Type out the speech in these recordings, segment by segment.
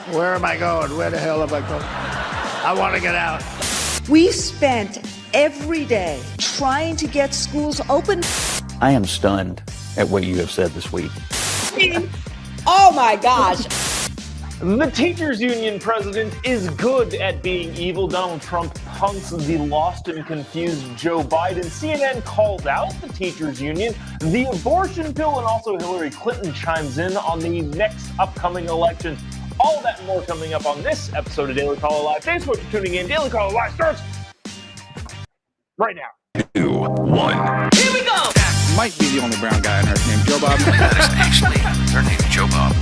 Where am I going? Where the hell am I going? I want to get out. We spent every day trying to get schools open. I am stunned at what you have said this week. Oh my gosh. The teachers union president is good at being evil. Donald Trump punks the lost and confused Joe Biden. CNN calls out the teachers union, the abortion pill, and also Hillary Clinton chimes in on the next upcoming election. All that and more coming up on this episode of Daily Caller Live. Thanks so much for tuning in. Daily Caller Live starts right now. 2, 1. Here we go! That might be the only brown guy on earth named Jobob. That is actually her name, Jobob.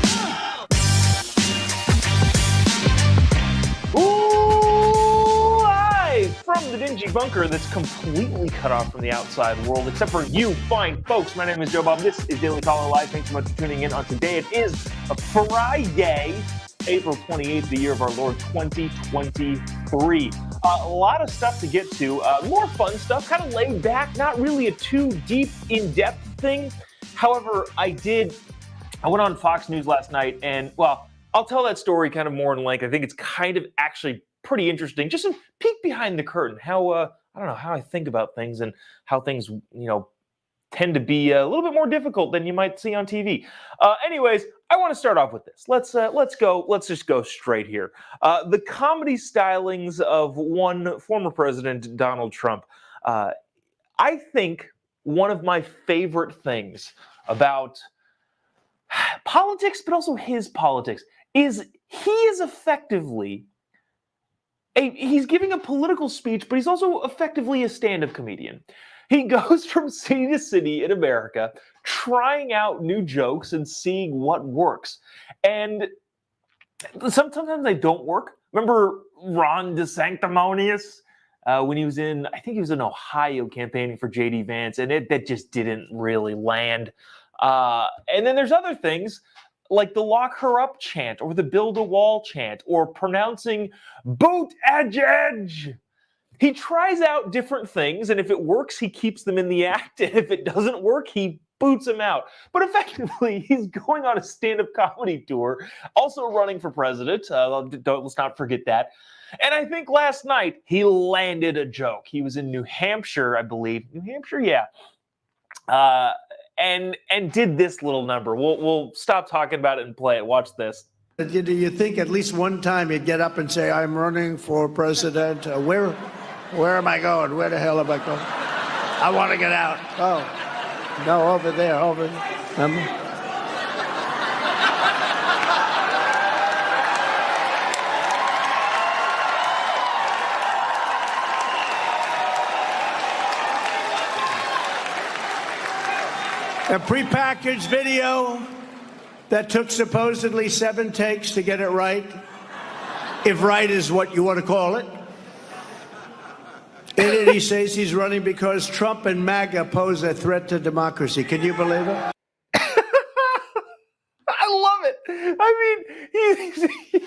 Ooh, live from the dingy bunker that's completely cut off from the outside world, except for you fine folks. My name is Jobob. This is Daily Caller Live. Thanks so much for tuning in on today. It is a Friday, April 28th, the year of our Lord 2023. A lot of stuff to get to, more fun stuff, kind of laid back, not really a too deep, in-depth thing. However, I went on Fox News last night and, well, I'll tell that story kind of more in length. I think it's kind of actually pretty interesting. Just a peek behind the curtain, how, I don't know, how I think about things and how things, tend to be a little bit more difficult than you might see on TV. Anyways, I want to start off with this. Let's just go straight here. The comedy stylings of one former president, Donald Trump. I think one of my favorite things about politics, but also his politics, is he is effectively he's giving a political speech, but he's also effectively a stand-up comedian. He goes from city to city in America, trying out new jokes and seeing what works. And sometimes they don't work. Remember Ron DeSanctimonious when he was in, I think he was in Ohio campaigning for J.D. Vance, and that just didn't really land. And then there's other things like the lock her up chant or the build a wall chant or pronouncing boot edge. He tries out different things, and if it works, he keeps them in the act, and if it doesn't work, he boots them out. But effectively, he's going on a stand-up comedy tour, also running for president. Let's not forget that. And I think last night, he landed a joke. He was in New Hampshire, I believe. New Hampshire, yeah. And did this little number. We'll stop talking about it and play it. Watch this. Do you think at least one time you'd get up and say, I'm running for president? Where am I going? Where the hell am I going? I want to get out. Oh, no, over there. A prepackaged video that took supposedly 7 takes to get it right, if right is what you want to call it. In it, he says he's running because Trump and MAGA pose a threat to democracy. Can you believe it? I love it. I mean,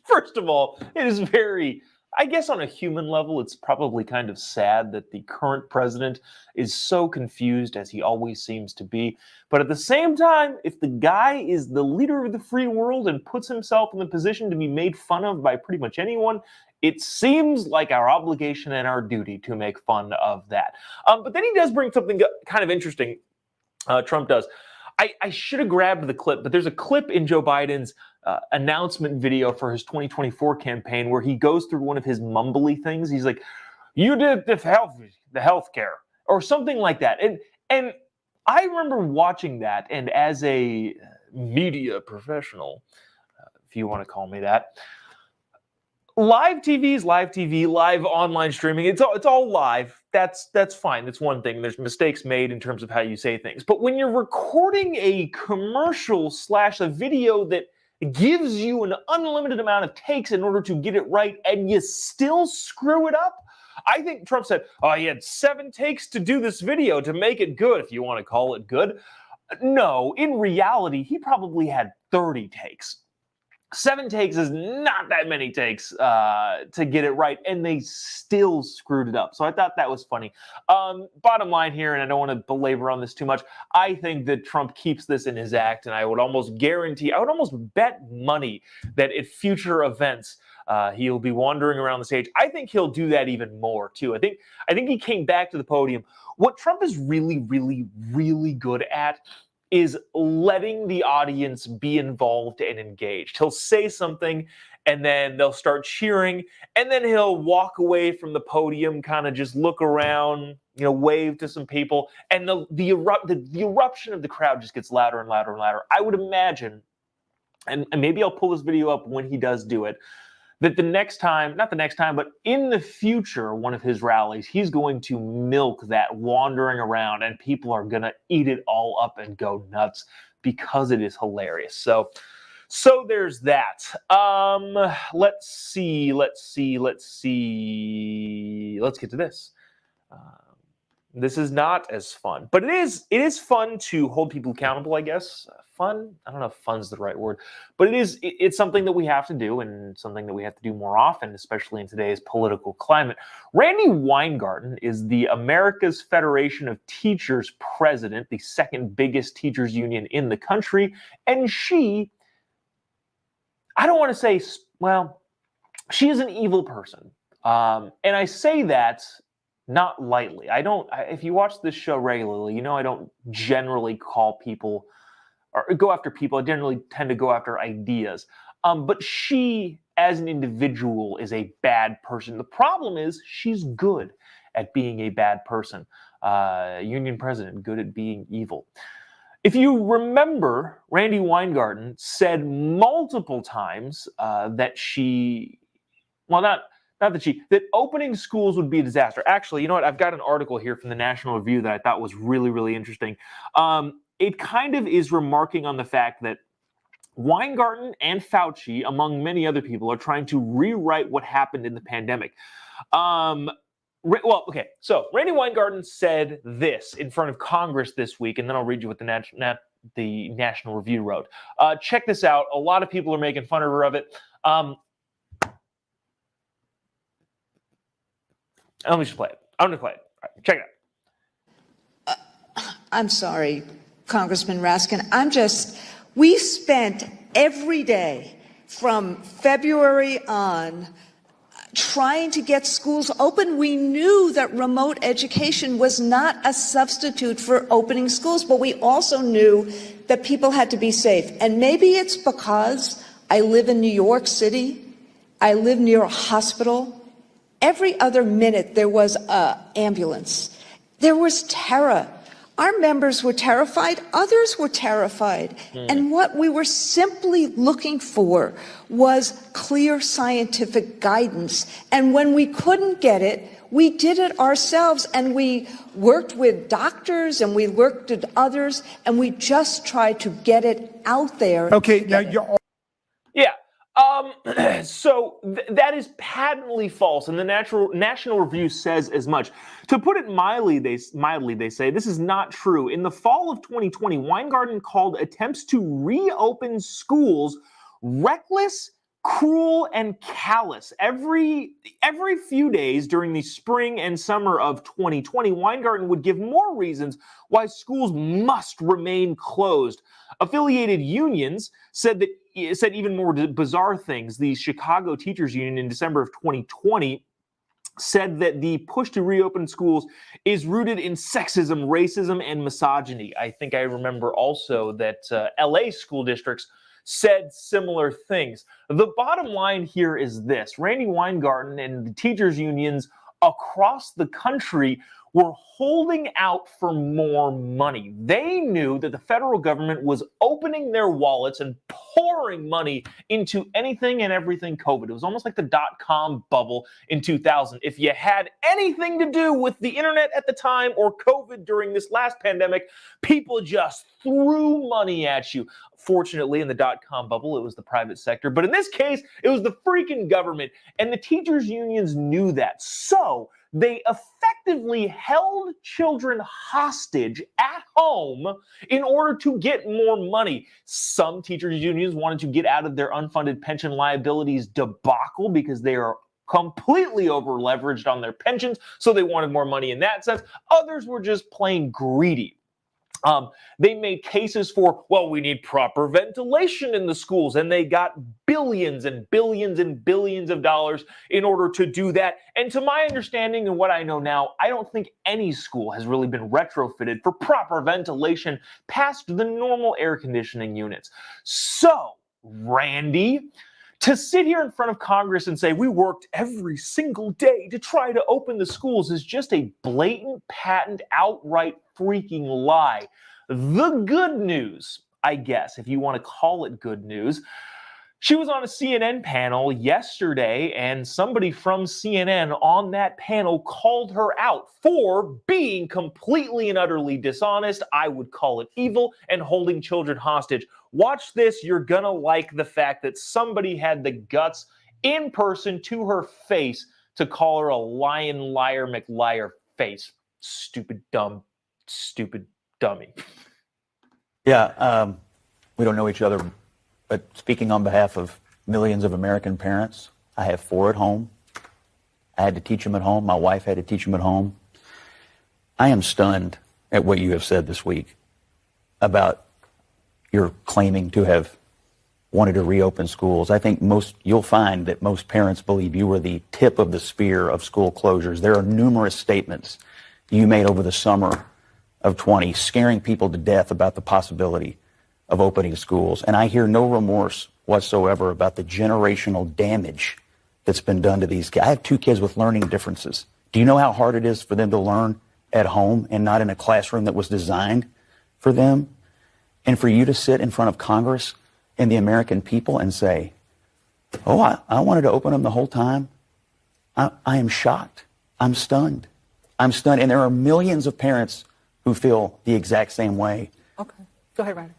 first of all, it is very, I guess on a human level, it's probably kind of sad that the current president is so confused as he always seems to be. But at the same time, if the guy is the leader of the free world and puts himself in the position to be made fun of by pretty much anyone, it seems like our obligation and our duty to make fun of that. But then he does bring something kind of interesting. Trump does. I should have grabbed the clip, but there's a clip in Joe Biden's announcement video for his 2024 campaign where he goes through one of his mumbly things. He's like, you did the health care, or something like that. And I remember watching that, and as a media professional, if you want to call me that, live TV is live TV, live online streaming. It's all live. That's fine. That's one thing. There's mistakes made in terms of how you say things. But when you're recording a commercial / a video that gives you an unlimited amount of takes in order to get it right, and you still screw it up, I think Trump said, oh, he had 7 takes to do this video to make it good, if you want to call it good. No, in reality, he probably had 30 takes. 7 takes is not that many takes to get it right, and they still screwed it up. So I thought that was funny. Bottom line here, and I don't want to belabor on this too much, I think that Trump keeps this in his act, and I would almost bet money that at future events he'll be wandering around the stage. I think he'll do that even more too. I think he came back to the podium. What Trump is really, really, really good at is letting the audience be involved and engaged. He'll say something, and then they'll start cheering, and then he'll walk away from the podium, kind of just look around, wave to some people, and the eruption of the crowd just gets louder and louder and louder. I would imagine, and maybe I'll pull this video up when he does do it, that but in the future, one of his rallies, he's going to milk that wandering around, and people are going to eat it all up and go nuts because it is hilarious. So there's that. Let's see. Let's get to this. This is not as fun, but it is fun to hold people accountable, I guess. Fun? I don't know if fun's the right word, but it's something that we have to do, and something that we have to do more often, especially in today's political climate. Randi Weingarten is the America's Federation of Teachers president, the second biggest teachers union in the country, and she, I don't want to say, well, she is an evil person. And I say that not lightly. If you watch this show regularly, I don't generally call people or go after people. I generally tend to go after ideas. But she, as an individual, is a bad person. The problem is she's good at being a bad person. Union president, good at being evil. If you remember, Randi Weingarten said multiple times that that opening schools would be a disaster. Actually, you know what? I've got an article here from the National Review that I thought was really, really interesting. It kind of is remarking on the fact that Weingarten and Fauci, among many other people, are trying to rewrite what happened in the pandemic. So Randi Weingarten said this in front of Congress this week, and then I'll read you what the National Review wrote. Check this out. A lot of people are making fun of her of it. Let me just play it. I'm going to play it. All right, check it out. I'm sorry, Congressman Raskin. We spent every day from February on trying to get schools open. We knew that remote education was not a substitute for opening schools, but we also knew that people had to be safe. And maybe it's because I live in New York City. I live near a hospital. Every other minute there was an ambulance. There was terror. Our members were terrified. Others were terrified. And what we were simply looking for was clear scientific guidance. And when we couldn't get it, we did it ourselves. And we worked with doctors and we worked with others. And we just tried to get it out there. Okay, now you're... Yeah. So that is patently false, and the National Review says as much. To put it mildly, they say this is not true. In the fall of 2020, Weingarten called attempts to reopen schools reckless, cruel, and callous. Every few days during the spring and summer of 2020, Weingarten would give more reasons why schools must remain closed. Affiliated unions said even more bizarre things. The Chicago Teachers Union in December of 2020 said that the push to reopen schools is rooted in sexism, racism, and misogyny. I think I remember also that LA school districts said similar things. The bottom line here is this. Randi Weingarten and the teachers unions across the country were holding out for more money. They knew that the federal government was opening their wallets and pouring money into anything and everything COVID. It was almost like the dot-com bubble in 2000. If you had anything to do with the internet at the time or COVID during this last pandemic, people just threw money at you. Fortunately, in the dot-com bubble, it was the private sector. But in this case, it was the freaking government. And the teachers unions knew that. So they effectively effectively held children hostage at home in order to get more money. Some teachers' unions wanted to get out of their unfunded pension liabilities debacle because they are completely over leveraged on their pensions, so they wanted more money in that sense. Others were just plain greedy. They made cases for, well, we need proper ventilation in the schools, and they got billions and billions and billions of dollars in order to do that. And to my understanding and what I know now, I don't think any school has really been retrofitted for proper ventilation past the normal air conditioning units. So, Randy, to sit here in front of Congress and say we worked every single day to try to open the schools is just a blatant, patent, outright freaking lie. The good news, I guess, if you want to call it good news, she was on a CNN panel yesterday, and somebody from CNN on that panel called her out for being completely and utterly dishonest. I would call it evil, and holding children hostage. Watch this. You're going to like the fact that somebody had the guts in person to her face to call her a lion, liar, McLiar face. Stupid, dumb, stupid dummy. Yeah, we don't know each other, but speaking on behalf of millions of American parents, I have 4 at home. I had to teach them at home. My wife had to teach them at home. I am stunned at what you have said this week about your claiming to have wanted to reopen schools. I think you'll find that most parents believe you were the tip of the spear of school closures. There are numerous statements you made over the summer of 20, scaring people to death about the possibility of opening schools. And I hear no remorse whatsoever about the generational damage that's been done to these kids. I have 2 kids with learning differences. Do you know how hard it is for them to learn at home and not in a classroom that was designed for them? And for you to sit in front of Congress and the American people and say, oh, I wanted to open them the whole time. I am shocked. I'm stunned. I'm stunned. And there are millions of parents who feel the exact same way. Okay. Go ahead, Ryan.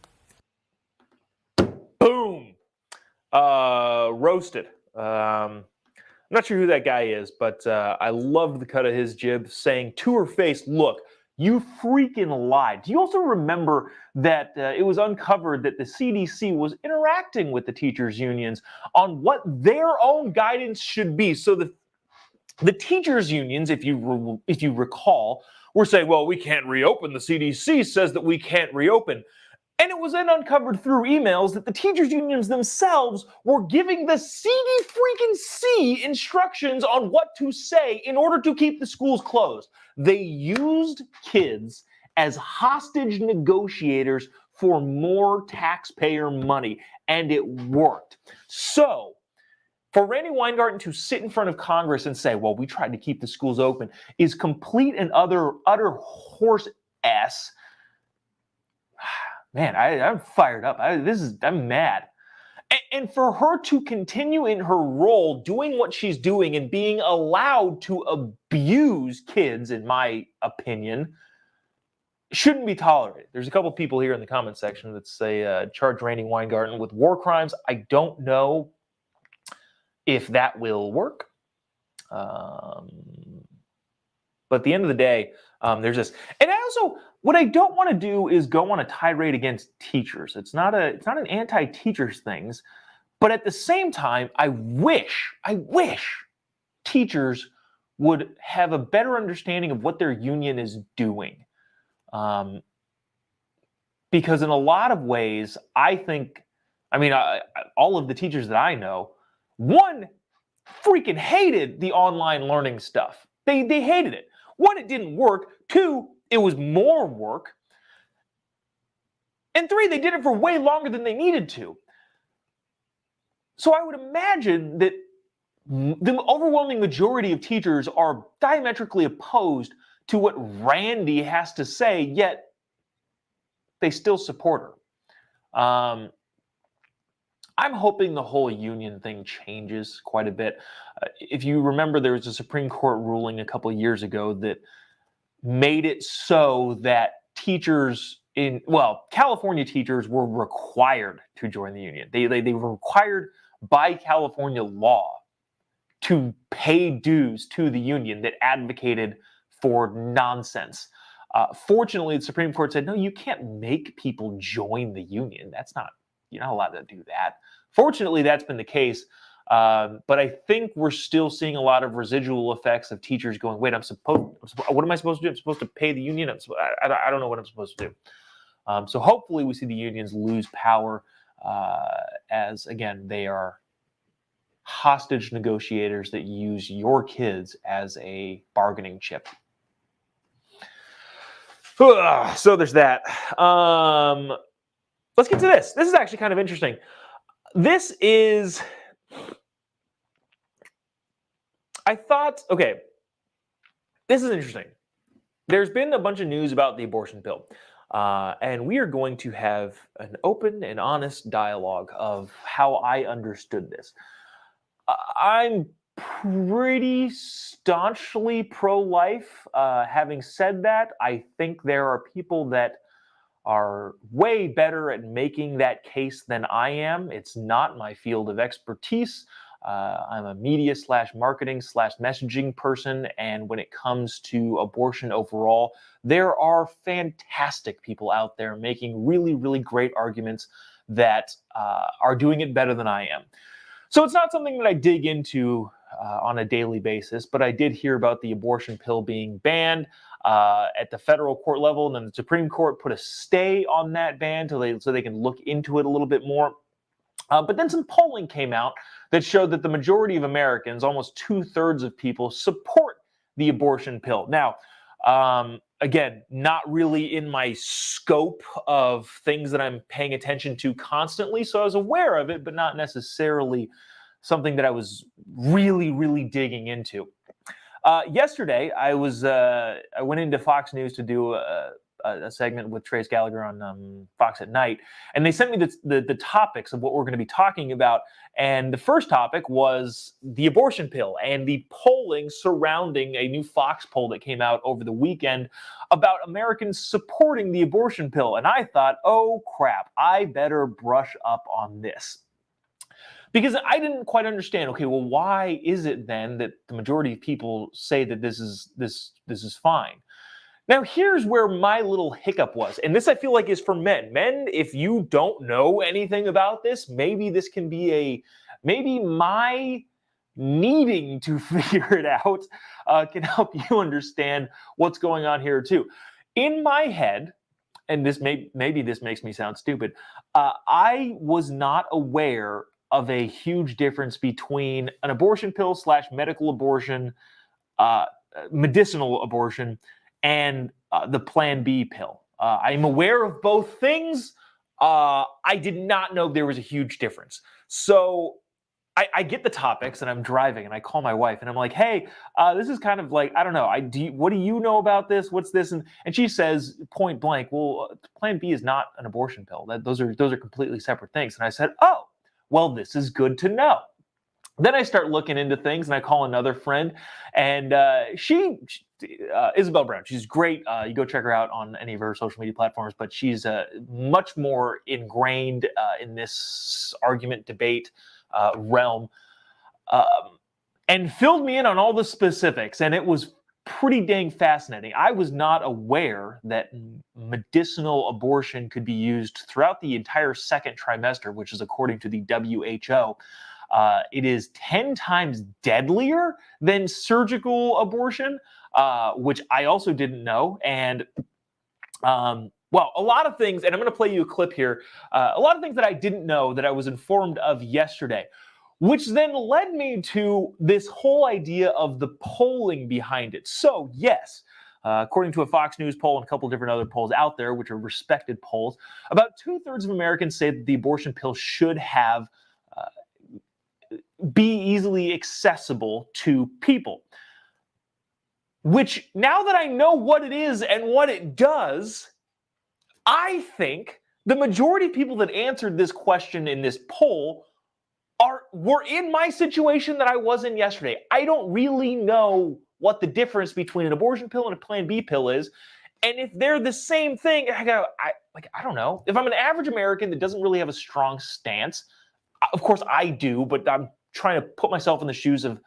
Boom. Roasted. I'm not sure who that guy is, but I loved the cut of his jib saying to her face, look, you freaking lied. Do you also remember that it was uncovered that the CDC was interacting with the teachers' unions on what their own guidance should be? So the teachers' unions, if you recall, were saying, well, we can't reopen. The CDC says that we can't reopen. And it was then uncovered through emails that the teachers' unions themselves were giving the CDC instructions on what to say in order to keep the schools closed. They used kids as hostage negotiators for more taxpayer money, and it worked. So, for Randy Weingarten to sit in front of Congress and say, well, we tried to keep the schools open, is complete and utter horse ass. Man, I'm fired up. I'm mad. And for her to continue in her role, doing what she's doing and being allowed to abuse kids, in my opinion, shouldn't be tolerated. There's a couple people here in the comment section that say, charge Randy Weingarten with war crimes. I don't know if that will work. But at the end of the day, there's this. And I also, what I don't want to do is go on a tirade against teachers. It's not an anti-teachers things. But at the same time, I wish teachers would have a better understanding of what their union is doing. Because in a lot of ways, all of the teachers that I know, one, freaking hated the online learning stuff. They hated it. One, it didn't work. Two, it was more work. And three, they did it for way longer than they needed to. So I would imagine that the overwhelming majority of teachers are diametrically opposed to what Randy has to say, yet they still support her. I'm hoping the whole union thing changes quite a bit. If you remember, there was a Supreme Court ruling a couple of years ago that made it so that California teachers were required to join the union. They were required by California law to pay dues to the union that advocated for nonsense. Fortunately, the Supreme Court said, no, you can't make people join the union. You're not allowed to do that. Fortunately, that's been the case. But I think we're still seeing a lot of residual effects of teachers going, wait, what am I supposed to do? I'm supposed to pay the union? I don't know what I'm supposed to do. So hopefully we see the unions lose power as, again, they are hostage negotiators that use your kids as a bargaining chip. So there's that. Let's get to this. This is actually kind of interesting. I thought, okay, this is interesting. There's been a bunch of news about the abortion pill, and we are going to have an open and honest dialogue of how I understood this. I'm pretty staunchly pro-life. Having said that, I think there are people that are way better at making that case than I am. It's not my field of expertise. I'm a media / marketing / messaging person, and when it comes to abortion overall, there are fantastic people out there making really, really great arguments that are doing it better than I am. So it's not something that I dig into on a daily basis, but I did hear about the abortion pill being banned at the federal court level, and then the Supreme Court put a stay on that ban so they can look into it a little bit more. But then some polling came out that showed that the majority of Americans, almost 2/3 of people, support the abortion pill. Now, again, not really in my scope of things that I'm paying attention to constantly, so I was aware of it, but not necessarily something that I was really, really digging into. Yesterday, I went into Fox News to do a segment with Trace Gallagher on Fox at Night, and they sent me the topics of what we're going to be talking about. And the first topic was the abortion pill and the polling surrounding a new Fox poll that came out over the weekend about Americans supporting the abortion pill. And I thought, oh crap, I better brush up on this. Because I didn't quite understand, okay, well, why is it then that the majority of people say that this is fine? Now, here's where my little hiccup was, and this I feel like is for men. Men, if you don't know anything about this, maybe this can be maybe my needing to figure it out can help you understand what's going on here too. In my head, and maybe this makes me sound stupid, I was not aware of a huge difference between an abortion pill / medical abortion, medicinal abortion, and the Plan B pill. I'm aware of both things. I did not know there was a huge difference. So I get the topics, and I'm driving, and I call my wife, and I'm like, hey, this is kind of like, I don't know, what do you know about this? What's this? And she says point blank, well, Plan B is not an abortion pill. Those are completely separate things. And I said, oh, well, this is good to know. Then I start looking into things, and I call another friend, and Isabel Brown. She's great. You go check her out on any of her social media platforms, but she's much more ingrained in this argument debate realm, and filled me in on all the specifics, and it was pretty dang fascinating. I was not aware that medicinal abortion could be used throughout the entire second trimester, which is according to the WHO. It is 10 times deadlier than surgical abortion, which I also didn't know. And, well, a lot of things, and I'm going to play you a clip here, a lot of things that I didn't know that I was informed of yesterday, which then led me to this whole idea of the polling behind it. So, yes, according to a Fox News poll and a couple of different other polls out there, which are respected polls, about 2/3 of Americans say that the abortion pill should be easily accessible to people. Which, now that I know what it is and what it does, I think the majority of people that answered this question in this poll were in my situation that I was in yesterday. I don't really know what the difference between an abortion pill and a Plan B pill is. And if they're the same thing, I don't know. If I'm an average American that doesn't really have a strong stance, of course I do, but I'm trying to put myself in the shoes of,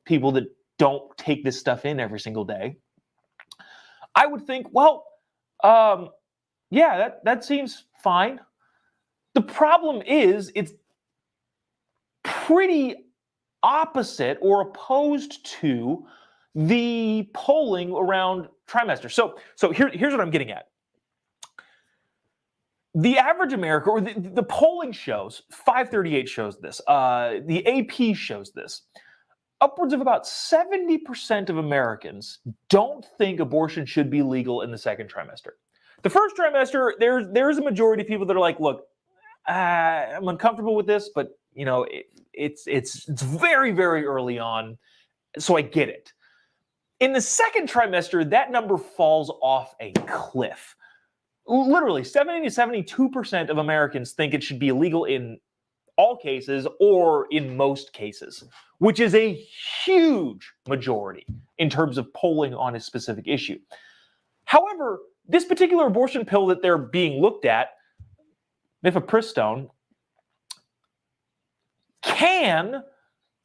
people that don't take this stuff in every single day, I would think, well, yeah, that seems fine. The problem is it's pretty opposite or opposed to the polling around trimester. So here's what I'm getting at. The average American, or the polling shows, 538 shows this, the AP shows this, upwards of about 70% of Americans don't think abortion should be legal in the second trimester. The first trimester, there's a majority of people that are like, look, I'm uncomfortable with this, but you know, it's very, very early on, so I get it. In the second trimester, that number falls off a cliff. Literally, 70 to 72% of Americans think it should be illegal in all cases or in most cases, which is a huge majority in terms of polling on a specific issue. However, this particular abortion pill that they're being looked at, mifepristone, can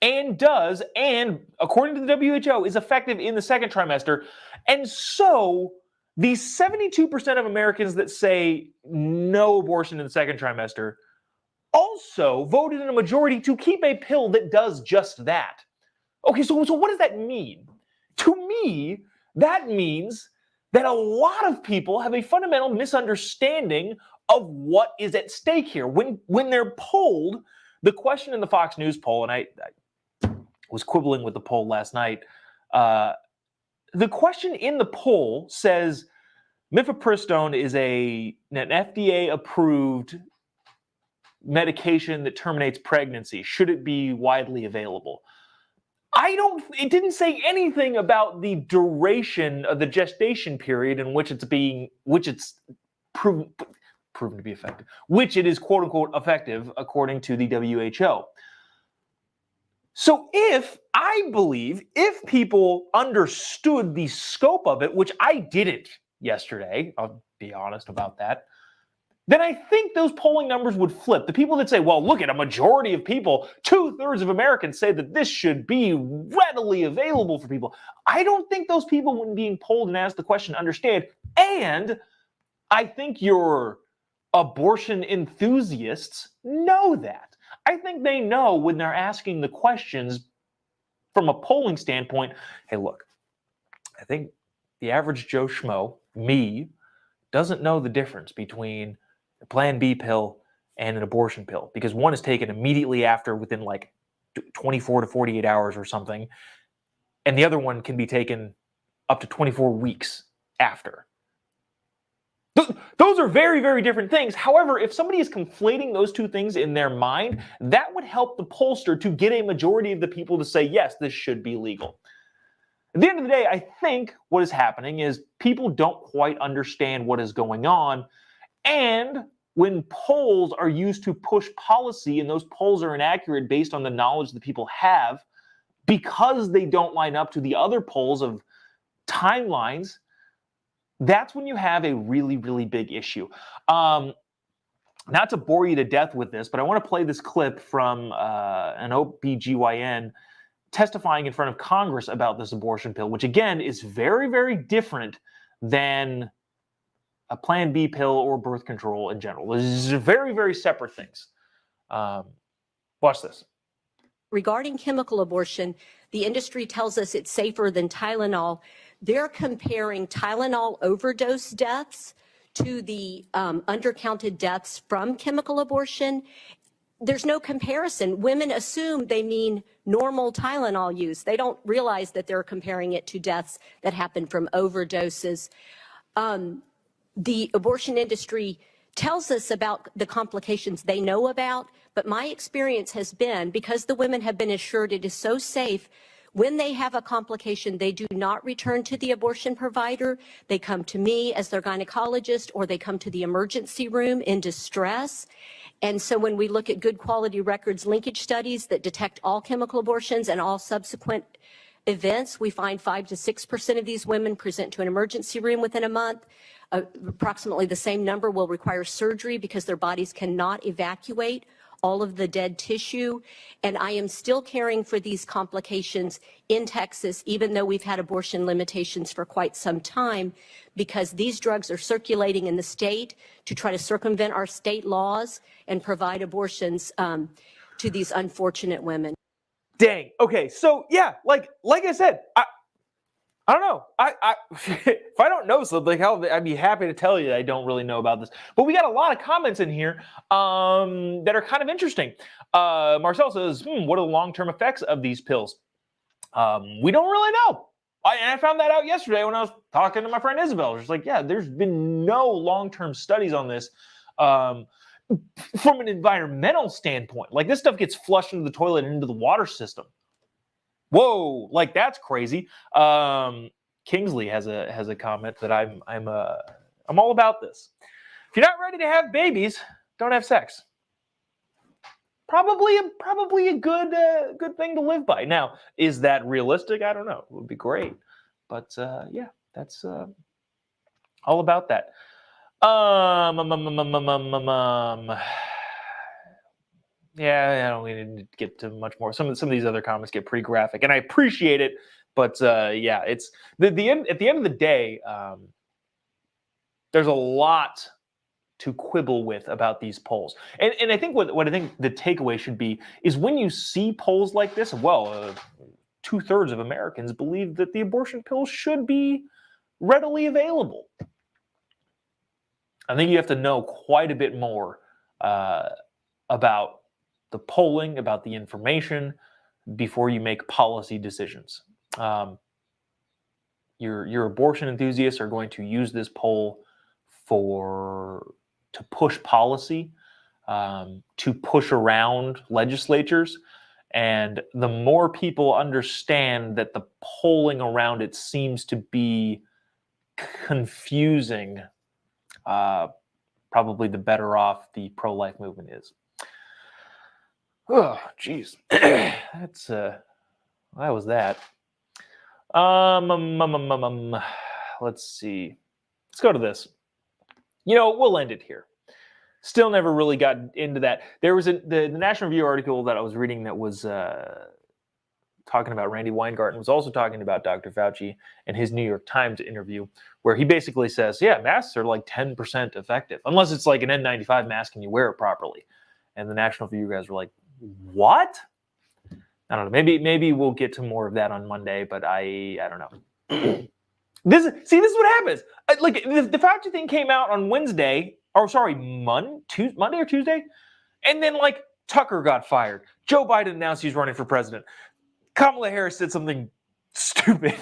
and does, and according to the WHO, is effective in the second trimester. And so the 72% of Americans that say no abortion in the second trimester also voted in a majority to keep a pill that does just that. Okay, so what does that mean? To me, that means that a lot of people have a fundamental misunderstanding of what is at stake here. When they're polled, the question in the Fox News poll, and I was quibbling with the poll last night, the question in the poll says, mifepristone is an FDA-approved medication that terminates pregnancy. Should it be widely available? It didn't say anything about the duration of the gestation period in which it's proven to be effective, which it is quote unquote effective according to the WHO. So if people understood the scope of it, which I didn't yesterday, I'll be honest about that, then I think those polling numbers would flip. The people that say, well, look at a majority of people, 2/3 of Americans say that this should be readily available for people. I don't think those people, when being polled and asked the question, understand. And I think your abortion enthusiasts know that. I think they know when they're asking the questions from a polling standpoint, hey, look, I think the average Joe Schmo, me, doesn't know the difference between a Plan B pill and an abortion pill, because one is taken immediately after, within like 24 to 48 hours or something, and the other one can be taken up to 24 weeks after. Those are very, very different things. However, if somebody is conflating those two things in their mind, that would help the pollster to get a majority of the people to say, yes, this should be legal. At the end of the day, I think what is happening is people don't quite understand what is going on. And when polls are used to push policy, and those polls are inaccurate based on the knowledge that people have, because they don't line up to the other polls of timelines, that's when you have a really, really big issue. Not to bore you to death with this, but I want to play this clip from an OBGYN testifying in front of Congress about this abortion pill, which again is very, very different than a Plan B pill or birth control in general. These are very, very separate things. Watch this. Regarding chemical abortion, the industry tells us it's safer than Tylenol. They're comparing Tylenol overdose deaths to the undercounted deaths from chemical abortion. There's no comparison. Women assume they mean normal Tylenol use. They don't realize that they're comparing it to deaths that happen from overdoses. The abortion industry tells us about the complications they know about, but my experience has been, because the women have been assured it is so safe, when they have a complication, they do not return to the abortion provider. They come to me as their gynecologist, or they come to the emergency room in distress. And so when we look at good quality records linkage studies that detect all chemical abortions and all subsequent events, we find 5 to 6% of these women present to an emergency room within a month. Approximately the same number will require surgery because their bodies cannot evacuate all of the dead tissue. And I am still caring for these complications in Texas, even though we've had abortion limitations for quite some time, because these drugs are circulating in the state to try to circumvent our state laws and provide abortions to these unfortunate women. Dang. Okay. So yeah, like I said, I don't know. If I don't know something, I'd be happy to tell you I don't really know about this. But we got a lot of comments in here that are kind of interesting. Marcel says, what are the long-term effects of these pills? We don't really know. And I found that out yesterday when I was talking to my friend Isabel. She's like, yeah, there's been no long-term studies on this from an environmental standpoint. Like, this stuff gets flushed into the toilet and into the water system. Whoa, like that's crazy. Kingsley has a comment that I'm all about this. If you're not ready to have babies, don't have sex. Probably a good thing to live by. Now, is that realistic? I don't know. It would be great, but yeah, that's all about that. Yeah, I don't need to get to much more. Some of these other comments get pretty graphic, and I appreciate it. But yeah, it's the end. At the end of the day, there's a lot to quibble with about these polls, and I think what I think the takeaway should be is when you see polls like this. Well, 2/3 of Americans believe that the abortion pill should be readily available. I think you have to know quite a bit more about the polling, about the information, before you make policy decisions. Your abortion enthusiasts are going to use this poll to push policy, to push around legislatures. And the more people understand that the polling around it seems to be confusing, probably the better off the pro-life movement is. Oh, geez. That's that was that. Let's see. Let's go to this. We'll end it here. Still never really got into that. There was the National Review article that I was reading that was talking about Randy Weingarten, was also talking about Dr. Fauci and his New York Times interview, where he basically says, yeah, masks are like 10% effective, unless it's like an N95 mask and you wear it properly. And the National Review guys were like, what? I don't know. Maybe we'll get to more of that on Monday, but I don't know. This is what happens. Like the Fauci thing came out on Wednesday, or sorry, Monday or Tuesday, and then like Tucker got fired. Joe Biden announced he's running for president. Kamala Harris said something stupid,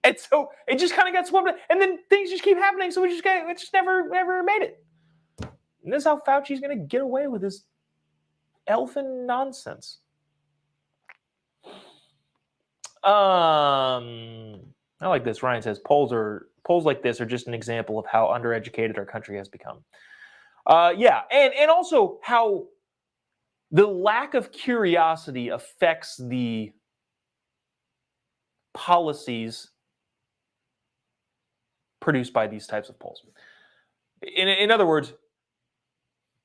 and so it just kind of got swept. And then things just keep happening, so it just never made it. And this is how Fauci's going to get away with his elfin nonsense. I like this. Ryan says polls like this are just an example of how undereducated our country has become. Yeah, and also how the lack of curiosity affects the policies produced by these types of polls. In other words,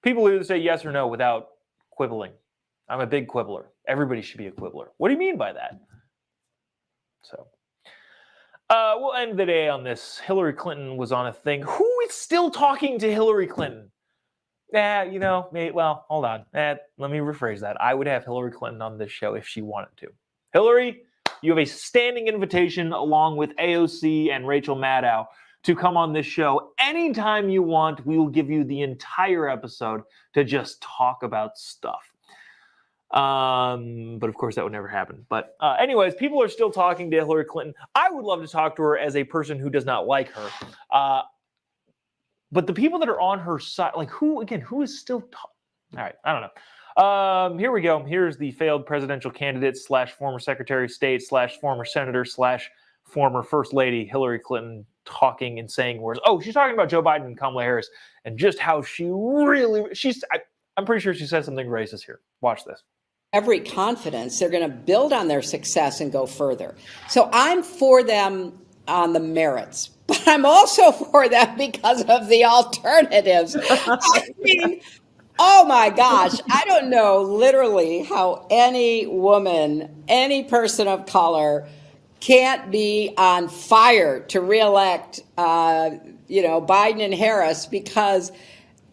people either say yes or no without quibbling. I'm a big quibbler. Everybody should be a quibbler. What do you mean by that? So we'll end the day on this. Hillary Clinton was on a thing. Who is still talking to Hillary Clinton? Well, hold on. Let me rephrase that. I would have Hillary Clinton on this show if she wanted to. Hillary, you have a standing invitation along with AOC and Rachel Maddow to come on this show anytime you want. We will give you the entire episode to just talk about stuff. But of course that would never happen. But anyways, people are still talking to Hillary Clinton. I would love to talk to her as a person who does not like her. But the people that are on her side, like who is still talking? All right, I don't know. Here we go. Here's the failed presidential candidate / former Secretary of State / former Senator / former First Lady Hillary Clinton talking and saying words. Oh, she's talking about Joe Biden and Kamala Harris and just how I'm pretty sure she said something racist here. Watch this. Every confidence they're going to build on their success and go further. So I'm for them on the merits, but I'm also for them because of the alternatives. I mean, Oh my gosh. I don't know literally how any woman, any person of color can't be on fire to reelect, Biden and Harris because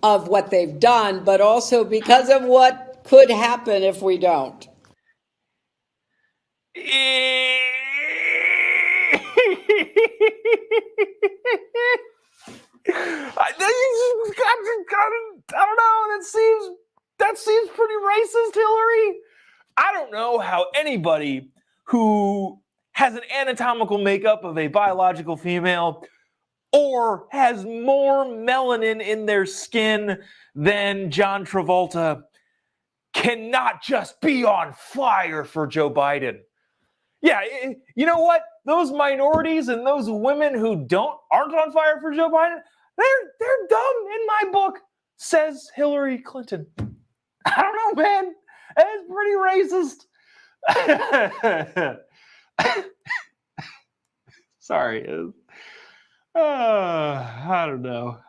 of what they've done, but also because of what could happen if we don't. I don't know. That seems pretty racist, Hillary. I don't know how anybody who has an anatomical makeup of a biological female or has more melanin in their skin than John Travolta cannot just be on fire for Joe Biden. Yeah, you know what? Those minorities and those women who aren't on fire for Joe Biden, they're dumb in my book, says Hillary Clinton. I don't know, man. It's pretty racist. Sorry. I don't know.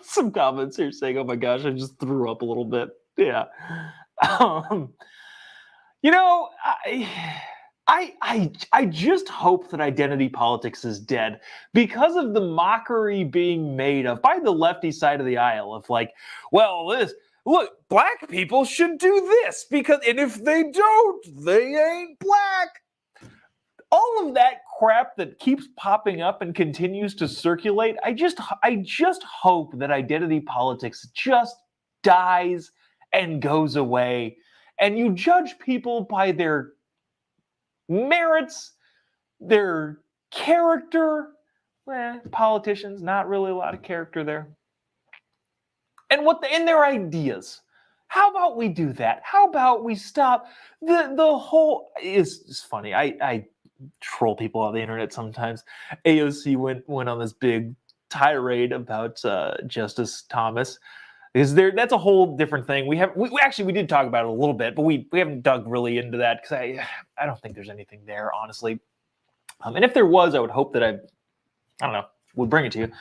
Some comments here saying, "Oh my gosh, I just threw up a little bit." Yeah. I just hope that identity politics is dead because of the mockery being made of by the lefty side of the aisle of like, well, black people should do this and if they don't, they ain't black. All of that crap that keeps popping up and continues to circulate, I just hope that identity politics just dies and goes away, and you judge people by their merits, their character. Politicians, not really a lot of character there. And their ideas. How about we do that? How about we stop the whole? It's funny. I troll people on the internet sometimes. AOC went on this big tirade about Justice Thomas. Because that's a whole different thing. We did talk about it a little bit, but we haven't dug really into that because I don't think there's anything there, honestly. And if there was, I would hope that I don't know, would bring it to you.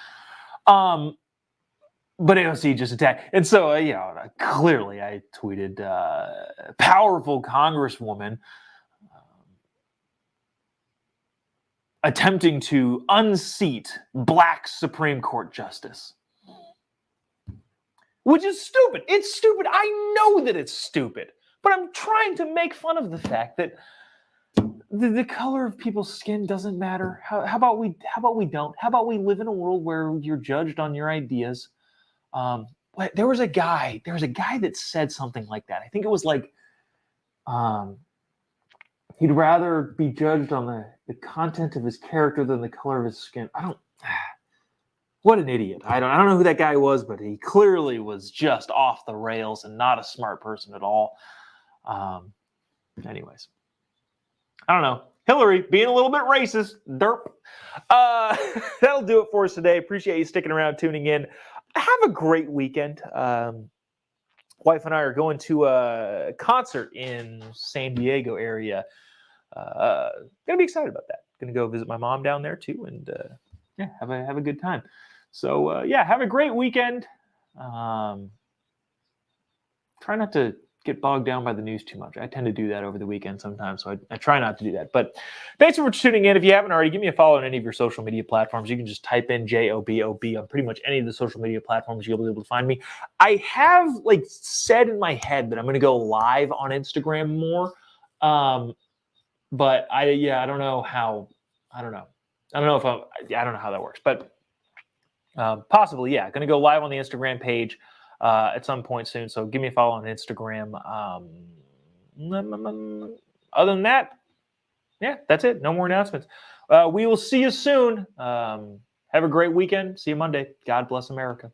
But AOC just attacked. And so, clearly I tweeted, powerful Congresswoman attempting to unseat Black Supreme Court Justice. Which is stupid. It's stupid. I know that it's stupid. But I'm trying to make fun of the fact that the color of people's skin doesn't matter. How about we don't? How about we live in a world where you're judged on your ideas? There was a guy that said something like that. I think it was like he'd rather be judged on the content of his character than the color of his skin. What an idiot. I don't know who that guy was, but he clearly was just off the rails and not a smart person at all. Anyways. I don't know. Hillary being a little bit racist. Derp. That'll do it for us today. Appreciate you sticking around, tuning in. Have a great weekend. Wife and I are going to a concert in San Diego area. Gonna be excited about that. Gonna go visit my mom down there too, and have a good time. So have a great weekend. Try not to get bogged down by the news too much. I tend to do that over the weekend sometimes, so I try not to do that. But thanks so much for tuning in. If you haven't already, give me a follow on any of your social media platforms. You can just type in JOBOB on pretty much any of the social media platforms. You'll be able to find me. I have said in my head that I'm going to go live on Instagram more, but I don't know how. I don't know how that works, but possibly, going to go live on the Instagram page at some point soon. So give me a follow on Instagram. Other than that, that's it. No more announcements. We will see you soon. Have a great weekend. See you Monday. God bless America.